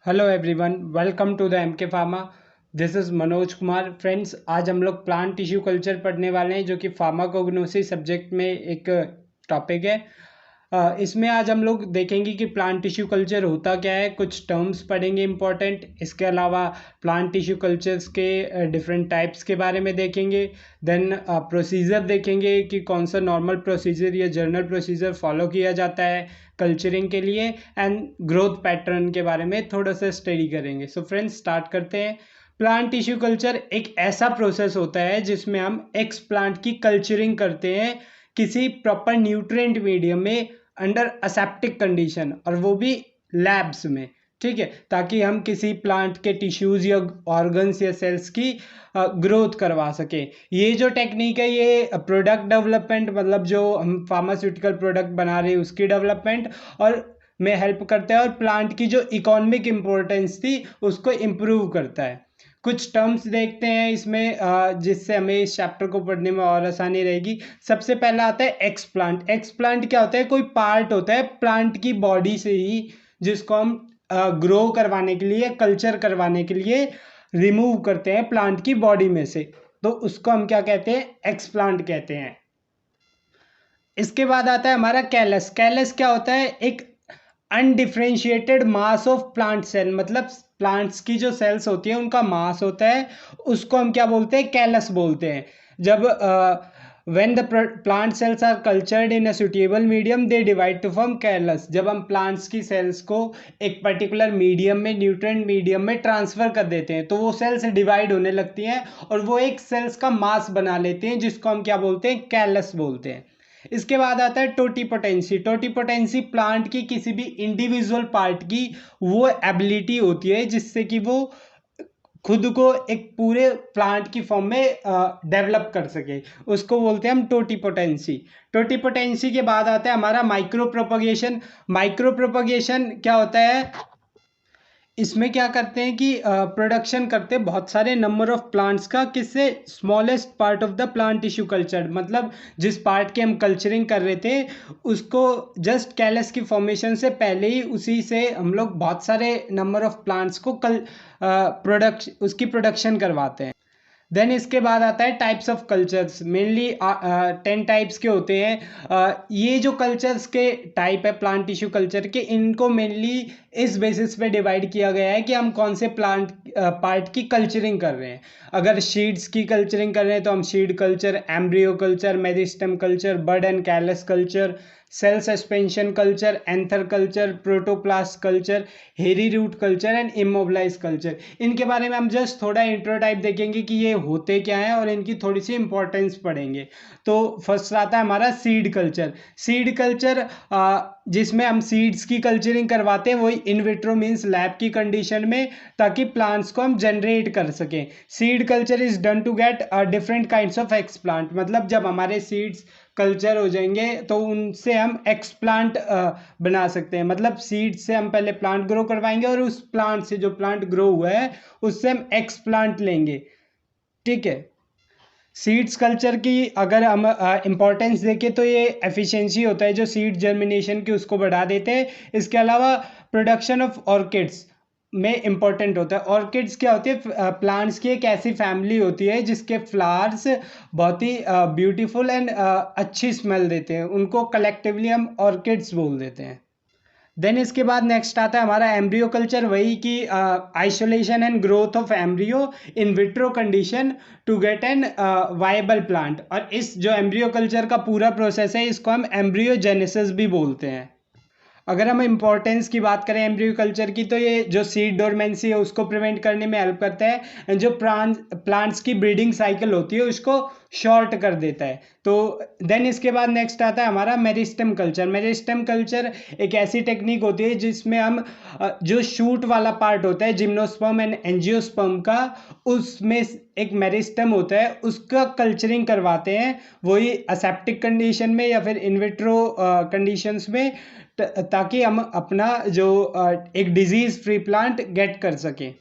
Hello everyone, welcome to the MK Pharma. This is Manoj Kumar. Friends, आज हम लोग plant tissue culture पढ़ने वाले हैं, जो कि फार्माकोग्नोसी सब्जेक्ट में एक टॉपिक है। इसमें आज हम लोग देखेंगे कि प्लांट टिश्यू कल्चर होता क्या है, कुछ टर्म्स पढ़ेंगे इंपॉर्टेंट। इसके अलावा प्लांट टिश्यू कल्चर्स के डिफरेंट टाइप्स के बारे में देखेंगे। देन प्रोसीजर देखेंगे कि कौन सा नॉर्मल प्रोसीजर या जर्नल प्रोसीजर फॉलो किया जाता है कल्चरिंग के लिए। एंड ग्रोथ पैटर्न के बारे में थोड़ा सा स्टडी करेंगे। सो फ्रेंड्स, स्टार्ट करते हैं। प्लांट टिश्यू कल्चर एक ऐसा प्रोसेस होता है जिसमें हम एक्स प्लांट की कल्चरिंग करते हैं किसी प्रॉपर न्यूट्रिएंट मीडियम में अंडर असेप्टिक कंडीशन, और वो भी लैब्स में। ठीक है, ताकि हम किसी प्लांट के टिश्यूज या ऑर्गन्स या सेल्स की ग्रोथ करवा सके। ये जो टेक्निक है, ये प्रोडक्ट डेवलपमेंट, मतलब जो हम फार्मास्यूटिकल प्रोडक्ट बना रहे हैं उसकी डेवलपमेंट और में हेल्प करता है, और प्लांट की जो इकोनॉमिक इम्पोर्टेंस थी उसको इम्प्रूव करता है। कुछ टर्म्स देखते हैं इसमें जिससे हमें इस चैप्टर को पढ़ने में और आसानी रहेगी। सबसे पहला आता है एक्स प्लांट। एक्स प्लांट क्या होता है? कोई पार्ट होता है प्लांट की बॉडी से ही, जिसको हम ग्रो करवाने के लिए, कल्चर करवाने के लिए रिमूव करते हैं प्लांट की बॉडी में से, तो उसको हम क्या कहते हैं? एक्स प्लांट कहते हैं। इसके बाद आता है हमारा कैलस। कैलस क्या होता है? एक undifferentiated mass of plant cell, मतलब प्लांट्स की जो सेल्स होती है उनका मास होता है, उसको हम क्या बोलते हैं? कैलस बोलते हैं। जब when the plant cells are cultured in a suitable medium, they divide to form callus। जब हम प्लांट्स की सेल्स को एक पर्टिकुलर मीडियम में, न्यूट्रिएंट मीडियम में ट्रांसफर कर देते हैं, तो वो सेल्स डिवाइड होने लगती हैं और वो एक सेल्स का मास बना लेते हैं, जिसको हम क्या बोलते हैं? कैलस बोलते हैं। इसके बाद आता है टोटीपोटेंसी। टोटीपोटेंसी प्लांट की किसी भी इंडिविजुअल पार्ट की वो एबिलिटी होती है जिससे कि वो खुद को एक पूरे प्लांट की फॉर्म में डेवलप कर सके, उसको बोलते हैं हम टोटीपोटेंसी। टोटीपोटेंसी के बाद आता है हमारा माइक्रो प्रोपगेशन। माइक्रो प्रोपगेशन क्या होता है? इसमें क्या करते हैं कि प्रोडक्शन करते हैं बहुत सारे नंबर ऑफ प्लांट्स का, किससे? Smallest part of the plant tissue culture, मतलब जिस पार्ट की हम कल्चरिंग कर रहे थे उसको जस्ट कैलस की फॉर्मेशन से पहले ही उसी से हम लोग बहुत सारे नंबर ऑफ प्लांट्स को उसकी प्रोडक्शन करवाते हैं। देन इसके बाद आता है types of cultures. Mainly 10 types के होते हैं। ये जो कल्चर्स के टाइप है प्लांट टिश्यू कल्चर के, इनको मेनली इस बेसिस पे डिवाइड किया गया है कि हम कौन से प्लांट पार्ट की कल्चरिंग कर रहे हैं। अगर सीड्स की कल्चरिंग कर रहे हैं तो हम seed culture, embryo culture, meristem culture, bud and callus culture, cell suspension culture, anther culture, protoplast culture, hairy root culture and immobilise culture. इनके बारे में हम जस्ट थोड़ा इंट्रो टाइप देखेंगे कि ये होते क्या हैं और इनकी थोड़ी सी इंपॉर्टेंस पढ़ेंगे। तो फर्स्ट आता है हमारा सीड कल्चर। सीड कल्चर जिसमें हम सीड्स की कल्चरिंग करवाते हैं, वही इन विट्रो मीन्स लैब की कंडीशन में, ताकि प्लांट्स को हम जनरेट कर सकें। Seed culture is done to get different kinds of X plant, मतलब जब हमारे सीड्स कल्चर हो जाएंगे तो उनसे हम एक्स प्लांट बना सकते हैं। मतलब सीड से हम पहले प्लांट ग्रो करवाएंगे और उस प्लांट से, जो प्लांट ग्रो हुआ है, उससे हम एक्स प्लांट लेंगे। ठीक है। सीड्स कल्चर की अगर हम इम्पोर्टेंस देखें तो ये एफिशिएंसी होता है जो सीड जर्मिनेशन की, उसको बढ़ा देते हैं। इसके अलावा प्रोडक्शन ऑफ ऑर्किड्स में इम्पोर्टेंट होता है। ऑर्किड्स क्या होती है? प्लांट्स की एक ऐसी फैमिली होती है जिसके फ्लावर्स बहुत ही ब्यूटीफुल एंड अच्छी स्मेल देते हैं, उनको कलेक्टिवली हम ऑर्किड्स बोल देते हैं। देन इसके बाद नेक्स्ट आता है हमारा एम्ब्रियो कल्चर, वही कि isolation and growth of embryo in vitro condition to get an viable plant. और इस जो एम्ब्रियो कल्चर का पूरा प्रोसेस है, इसको हम एम्ब्रियोजेनेसिस भी बोलते हैं। अगर हम इम्पोर्टेंस की बात करें एम्ब्रियो कल्चर की, तो ये जो सीड डोरमेंसी है उसको प्रिवेंट करने में हेल्प करता है। जो प्लांट्स की ब्रीडिंग साइकिल होती है उसको शॉर्ट कर देता है। तो देन इसके बाद नेक्स्ट आता है हमारा मेरिस्टेम कल्चर। मेरिस्टेम कल्चर एक ऐसी टेक्निक होती है जिसमें हम जो शूट वाला पार्ट होता है जिम्नोस्पर्म एंड एंजियोस्पर्म का, उसमें एक मेरिस्टेम होता है, उसका कल्चरिंग करवाते हैं, वही असेप्टिक कंडीशन में या फिर इनविट्रो कंडीशंस में, ताकि हम अपना जो एक डिजीज फ्री प्लांट गेट कर सकें।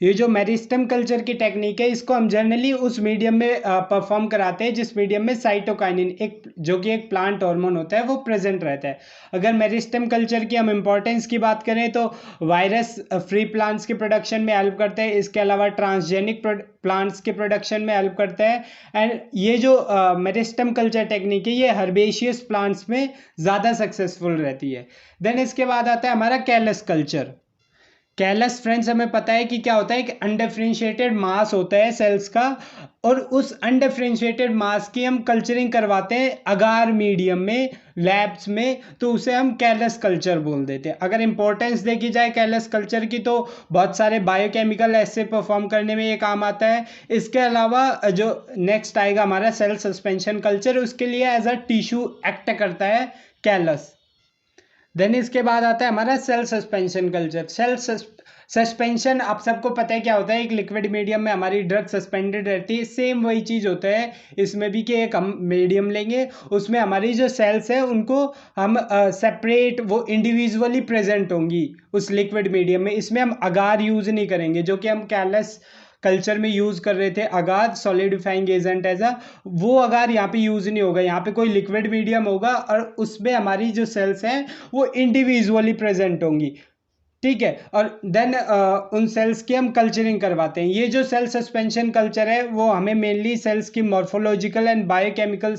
ये जो मेरिस्टेम कल्चर की टेक्निक है इसको हम जनरली उस मीडियम में परफॉर्म कराते हैं जिस मीडियम में साइटोकाइनिन एक जो कि एक प्लांट हार्मोन होता है वो प्रेजेंट रहता है। अगर मेरिस्टेम कल्चर की हम इंपॉर्टेंस की बात करें तो वायरस फ्री प्लांट्स के प्रोडक्शन में हेल्प करते हैं, इसके अलावा ट्रांसजेनिक प्लांट्स के प्रोडक्शन में हेल्प करता है। एंड ये जो मेरिस्टेम कल्चर टेक्निक है ये हर्बेशियस प्लांट्स में ज़्यादा सक्सेसफुल रहती है। देन इसके बाद आता है हमारा कैलस कल्चर। कैलस फ्रेंड्स हमें पता है कि क्या होता है, एक अनडिफरेंशिएटेड मास होता है सेल्स का, और उस अनडिफरेंशिएटेड मास की हम कल्चरिंग करवाते हैं अगार मीडियम में लैब्स में, तो उसे हम कैलस कल्चर बोल देते हैं। अगर इंपॉर्टेंस देखी जाए कैलस कल्चर की तो बहुत सारे बायोकेमिकल ऐसे परफॉर्म करने में ये काम आता है। इसके अलावा जो नेक्स्ट आएगा हमारा सेल सस्पेंशन कल्चर, उसके लिए एज अ टिश्यू एक्ट करता है कैलस। देन इसके बाद आता है हमारा सेल सस्पेंशन कल्चर। सस्पेंशन आप सबको पता है क्या होता है, एक लिक्विड मीडियम में हमारी ड्रग सस्पेंडेड रहती है, सेम वही चीज़ होता है इसमें भी कि एक हम मीडियम लेंगे, उसमें हमारी जो सेल्स है उनको हम सेपरेट वो इंडिविजुअली प्रेजेंट होंगी उस लिक्विड मीडियम में। इसमें हम अगार यूज़ नहीं करेंगे जो कि हम कैलस कल्चर में यूज़ कर रहे थे, अगार सॉलिडिफाइंग एजेंट एज अ, वो अगार यहाँ पे यूज़ नहीं होगा। यहाँ पे कोई लिक्विड मीडियम होगा और उसमें हमारी जो सेल्स हैं वो इंडिविजुअली प्रेजेंट होंगी, ठीक है। और देन उन सेल्स की हम कल्चरिंग करवाते हैं। ये जो सेल सस्पेंशन कल्चर है वो हमें मेनली सेल्स की मॉर्फोलॉजिकल एंड बायोकेमिकल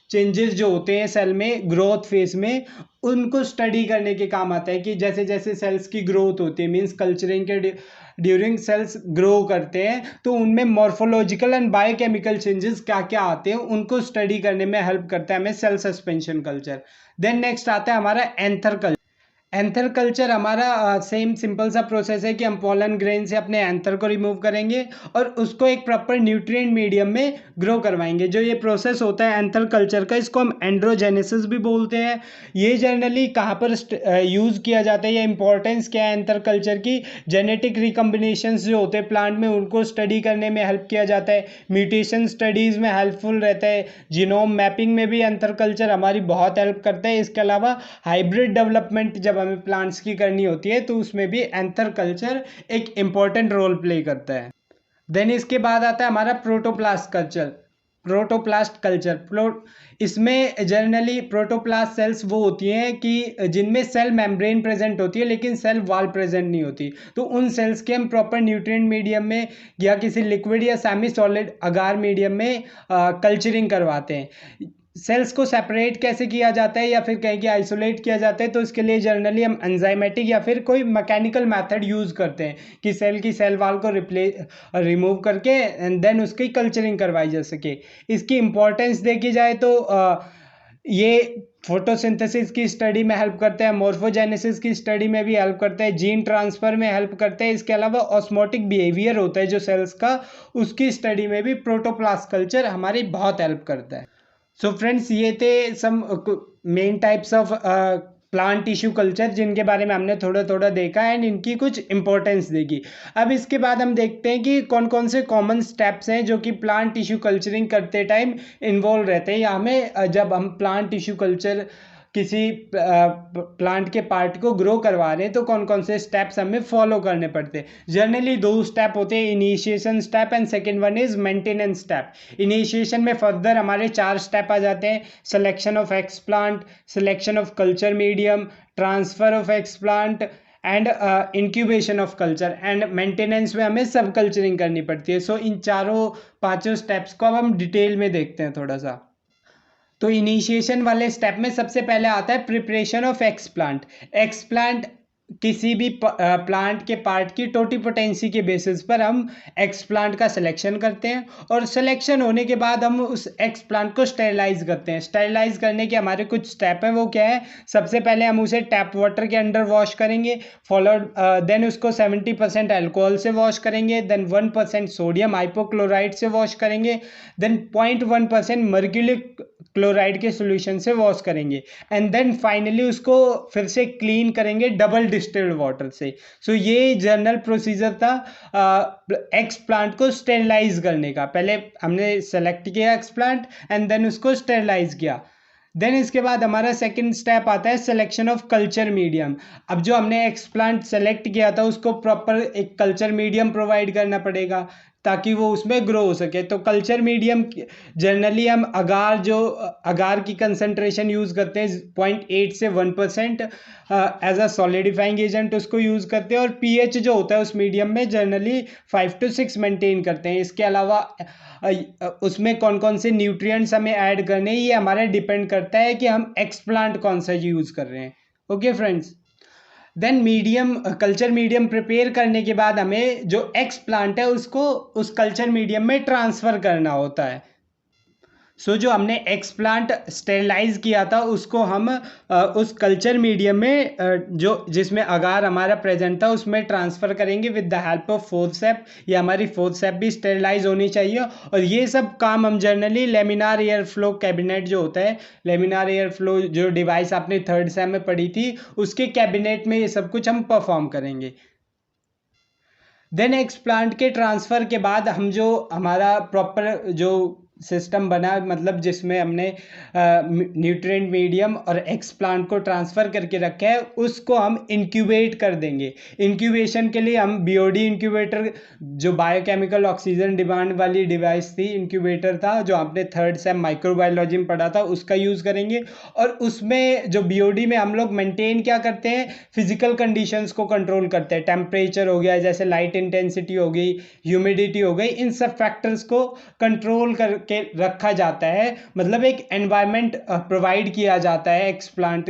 चेंजेस जो होते हैं सेल में ग्रोथ फेज में, उनको स्टडी करने के काम आता है कि जैसे जैसे सेल्स की ग्रोथ होती है, मीन्स कल्चरिंग के ड्यूरिंग सेल्स ग्रो करते हैं तो उनमें मॉर्फोलॉजिकल एंड बायोकेमिकल चेंजेस क्या क्या आते हैं उनको स्टडी करने में हेल्प करता है हमें cell suspension culture. Then next आता है हमारा एंथर कल्चर। एंथर कल्चर हमारा सेम सिंपल सा प्रोसेस है कि हम पॉलन ग्रेन से अपने एंथर को रिमूव करेंगे और उसको एक प्रॉपर न्यूट्रिएंट मीडियम में ग्रो करवाएंगे। जो ये प्रोसेस होता है एंथर कल्चर का, इसको हम एंड्रोजेनेसिस भी बोलते हैं। ये जनरली कहाँ पर यूज़ किया जाता है, ये इंपॉर्टेंस क्या है एंथर कल्चर की, जेनेटिक रिकम्बिनेशंस जो होते हैं प्लांट में उनको स्टडी करने में हेल्प किया जाता है, म्यूटेशन स्टडीज़ में हेल्पफुल रहता है, जीनोम मैपिंग में भी एंथर कल्चर हमारी बहुत हेल्प करता है। इसके अलावा हाइब्रिड डेवलपमेंट जब हमें प्लांट्स की करनी होती है तो उसमें भी एंथर कल्चर एक इंपॉर्टेंट रोल प्ले करता है। देन इसके बाद आता है हमारा प्रोटोप्लास्ट कल्चर। प्रोटोप्लास्ट कल्चर इसमें जनरली प्रोटोप्लास्ट सेल्स वो होती हैं कि जिनमें सेल मेम्ब्रेन प्रेजेंट होती है लेकिन सेल वॉल प्रेजेंट नहीं होती, तो उन सेल्स के हम प्रॉपर न्यूट्रिएंट मीडियम में या किसी लिक्विड या सेमी सॉलिड अगार मीडियम में कल्चरिंग करवाते हैं। सेल्स को सेपरेट कैसे किया जाता है या फिर कहें कि आइसोलेट किया जाता है, तो इसके लिए जनरली हम एंजाइमेटिक या फिर कोई मैकेनिकल मेथड यूज़ करते हैं कि सेल की सेल वॉल को रिमूव करके एंड देन उसकी कल्चरिंग करवाई जा सके। इसकी इंपॉर्टेंस देखी जाए तो ये फोटोसिंथेसिस की स्टडी में हेल्प करते हैं, मॉर्फोजेनेसिस की स्टडी में भी हेल्प करते हैं, जीन ट्रांसफ़र में हेल्प करते हैं। इसके अलावा ऑस्मोटिक बिहेवियर होता है जो सेल्स का, उसकी स्टडी में भी प्रोटोप्लास्ट कल्चर हमारी बहुत हेल्प करता है। सो फ्रेंड्स ये थे some main types of plant tissue culture जिनके बारे में हमने थोड़ा थोड़ा देखा एंड इनकी कुछ इंपॉर्टेंस देखी। अब इसके बाद हम देखते हैं कि कौन कौन से कॉमन स्टेप्स हैं जो कि प्लांट टिश्यू कल्चरिंग करते टाइम इन्वॉल्व रहते हैं या हमें जब हम प्लांट टिश्यू कल्चर किसी प्लांट के पार्ट को ग्रो करवा रहे हैं तो कौन कौन से स्टेप्स हमें फॉलो करने पड़ते हैं। जनरली दो स्टेप होते हैं, initiation step and second one is maintenance step. Initiation में फर्दर हमारे 4 स्टेप आ जाते हैं, selection of explant, selection of culture medium, transfer of explant and incubation of culture, and maintenance में हमें सब कल्चरिंग करनी पड़ती है। सो इन चारों पांचों स्टेप्स को अब हम डिटेल में देखते हैं थोड़ा सा। तो इनिशिएशन वाले स्टेप में सबसे पहले आता है प्रिपरेशन ऑफ एक्सप्लांट। एक्सप्लांट किसी भी प्लांट के पार्ट की टोटिपोटेंसी के बेसिस पर हम एक्सप्लांट का सिलेक्शन करते हैं और सिलेक्शन होने के बाद हम उस एक्सप्लांट को स्टेरिलाइज करते हैं। स्टेरिलाइज करने के हमारे कुछ स्टेप हैं, वो क्या है, सबसे पहले हम उसे टैप वाटर के अंडर वॉश करेंगे, फॉलोड देन उसको 70% अल्कोहल से वॉश करेंगे, देन 1% सोडियम हाइपोक्लोराइड से वॉश करेंगे, देन 0.1% मर्क्यूरी क्लोराइड के सोल्यूशन से वॉश करेंगे एंड देन फाइनली उसको फिर से क्लीन करेंगे डबल डिस्टिल्ड वाटर से। सो ये जनरल प्रोसीजर था एक्स प्लांट को स्टेरिलाइज करने का। पहले हमने सेलेक्ट किया एक्स प्लांट एंड देन उसको स्टेरिलाइज किया। देन इसके बाद हमारा सेकंड स्टेप आता है सिलेक्शन ऑफ कल्चर मीडियम। अब जो हमने एक्सप्लांट सेलेक्ट किया था उसको प्रॉपर एक कल्चर मीडियम प्रोवाइड करना पड़ेगा ताकि वो उसमें ग्रो हो सके। तो कल्चर मीडियम जनरली हम अगार की कंसंट्रेशन यूज़ करते हैं 0.8 से 1% एज अ सॉलिडिफाइंग एजेंट उसको यूज़ करते हैं, और पीएच जो होता है उस मीडियम में जनरली 5 to 6 मेंटेन करते हैं। इसके अलावा उसमें कौन कौन से न्यूट्रिएंट्स हमें ऐड करने ये हमारा डिपेंड करता है कि हम एक्सप्लांट कौन सा यूज़ कर रहे हैं। Okay friends, then culture medium prepare करने के बाद हमें जो एक्स प्लांट है उसको उस कल्चर मीडियम में ट्रांसफ़र करना होता है। जो हमने एक्स प्लांट स्टेरलाइज किया था उसको हम उस कल्चर मीडियम में जो जिसमें अगार हमारा प्रेजेंट था उसमें ट्रांसफ़र करेंगे with the help of forceps. ये हमारी फोर्सेप भी स्टेरलाइज होनी चाहिए, और ये सब काम हम generally laminar air flow cabinet जो होता है, लेमिनार एयर फ्लो जो डिवाइस आपने थर्ड सेम में पढ़ी थी उसके कैबिनेट में ये सब कुछ हम परफॉर्म करेंगे। देन एक्सप्लांट के ट्रांसफ़र के बाद हम जो हमारा प्रॉपर जो सिस्टम बना, मतलब जिसमें हमने न्यूट्रिएंट मीडियम और एक्सप्लांट को ट्रांसफ़र करके रखा है उसको हम इंक्यूबेट कर देंगे। इंक्यूबेशन के लिए हम बीओडी इंक्यूबेटर, जो बायोकेमिकल ऑक्सीजन डिमांड वाली डिवाइस थी, इंक्यूबेटर था जो आपने थर्ड सेम माइक्रोबायोलॉजी में पढ़ा था, उसका यूज़ करेंगे। और उसमें जो बीओडी में हम लोग मेंटेन क्या करते हैं, फिजिकल कंडीशंस को कंट्रोल करते हैं। टेम्परेचर हो गया, जैसे लाइट इंटेंसिटी हो गई, ह्यूमिडिटी हो गई, इन सब फैक्टर्स को कंट्रोल करके रखा जाता है। मतलब एक एनवायरनमेंट प्रोवाइड किया जाता है एक्सप्लांट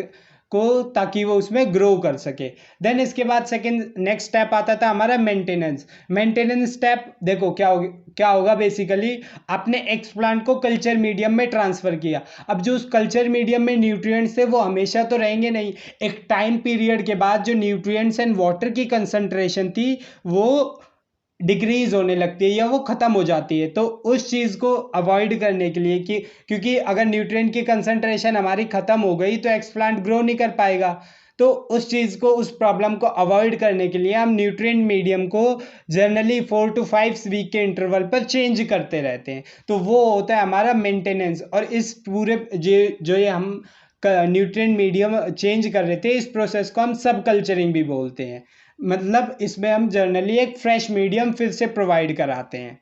को ताकि वो उसमें ग्रो कर सके। देन इसके बाद सेकंड नेक्स्ट स्टेप आता था हमारा मेंटेनेंस। मेंटेनेंस स्टेप देखो क्या होगा बेसिकली, आपने एक्सप्लांट को कल्चर मीडियम में ट्रांसफ़र किया। अब जो उस कल्चर मीडियम में न्यूट्रिएंट्स थे वो हमेशा तो रहेंगे नहीं, एक टाइम पीरियड के बाद जो न्यूट्रिएंट्स एंड वाटर की कंसंट्रेशन थी वो डिक्रीज होने लगती है या वो ख़त्म हो जाती है। तो उस चीज़ को अवॉइड करने के लिए कि क्योंकि अगर न्यूट्रिएंट की कंसंट्रेशन हमारी ख़त्म हो गई तो एक्सप्लांट ग्रो नहीं कर पाएगा। तो उस चीज़ को, उस प्रॉब्लम को अवॉइड करने के लिए हम न्यूट्रिएंट मीडियम को जनरली 4 to 5 वीक के इंटरवल पर चेंज करते रहते हैं। तो वो होता है हमारा मेंटेनेंस। और इस पूरे जो ये हम न्यूट्रिएंट मीडियम चेंज कर रहे थे इस प्रोसेस को हम सब कल्चरिंग भी बोलते हैं। मतलब इसमें हम जनरली एक फ्रेश मीडियम फिर से प्रोवाइड कराते हैं।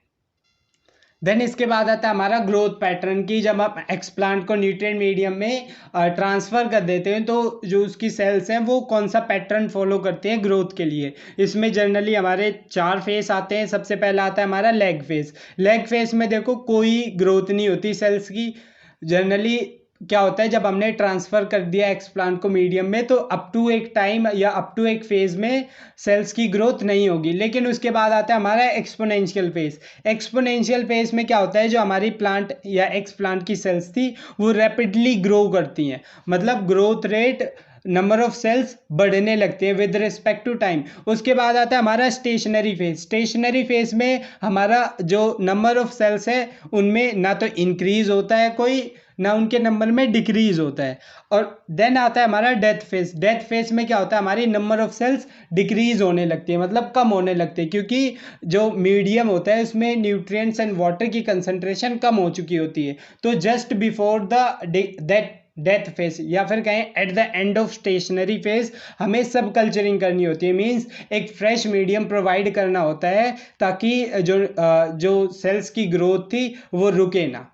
देन इसके बाद आता है हमारा ग्रोथ पैटर्न की। जब आप एक्सप्लांट को न्यूट्रिएंट मीडियम में ट्रांसफ़र कर देते हैं तो जो उसकी सेल्स हैं वो कौन सा पैटर्न फॉलो करते हैं ग्रोथ के लिए। इसमें जनरली हमारे 4 फेस आते हैं। सबसे पहला आता है हमारा लेग फेस। लेग फेस में देखो कोई ग्रोथ नहीं होती सेल्स की। जनरली क्या होता है, जब हमने ट्रांसफ़र कर दिया एक्सप्लांट को मीडियम में तो अप टू एक टाइम या अप टू एक फेज़ में सेल्स की ग्रोथ नहीं होगी। लेकिन उसके बाद आता है हमारा एक्सपोनेंशियल फेज़। एक्सपोनेंशियल फेज़ में क्या होता है, जो हमारी प्लांट या एक्सप्लांट की सेल्स थी वो रैपिडली ग्रो करती हैं। मतलब growth rate, number of cells बढ़ने लगते हैं विद रिस्पेक्ट टू टाइम। उसके बाद आता है हमारा स्टेशनरी फेज। स्टेशनरी फेज में हमारा जो नंबर ऑफ सेल्स है उनमें ना तो इंक्रीज होता है कोई, ना उनके नंबर में डिक्रीज होता है। और देन आता है हमारा डेथ फेज। डेथ फेज में क्या होता है, हमारी नंबर ऑफ सेल्स डिक्रीज होने लगती है, मतलब कम होने लगती है, क्योंकि जो मीडियम होता है उसमें न्यूट्रिएंट्स एंड वाटर की कंसंट्रेशन कम हो चुकी होती है। तो just before that death phase या फिर कहें at the end of stationary phase हमें सब कल्चरिंग करनी होती है। मींस एक फ्रेश मीडियम प्रोवाइड करना होता है ताकि जो सेल्स की ग्रोथ थी वो रुके ना।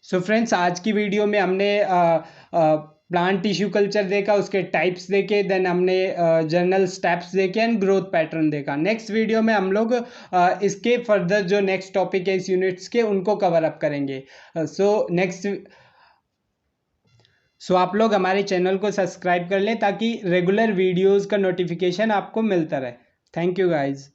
सो फ्रेंड्स, आज की वीडियो में हमने प्लांट टिश्यू कल्चर देखा, उसके टाइप्स देखे, देन हमने जनरल स्टेप्स देखे एंड ग्रोथ पैटर्न देखा। नेक्स्ट वीडियो में हम लोग इसके फर्दर जो नेक्स्ट टॉपिक है इस यूनिट्स के उनको कवर अप करेंगे। सो आप लोग हमारे चैनल को सब्सक्राइब कर लें ताकि रेगुलर वीडियोज़ का नोटिफिकेशन आपको मिलता रहे। Thank you guys.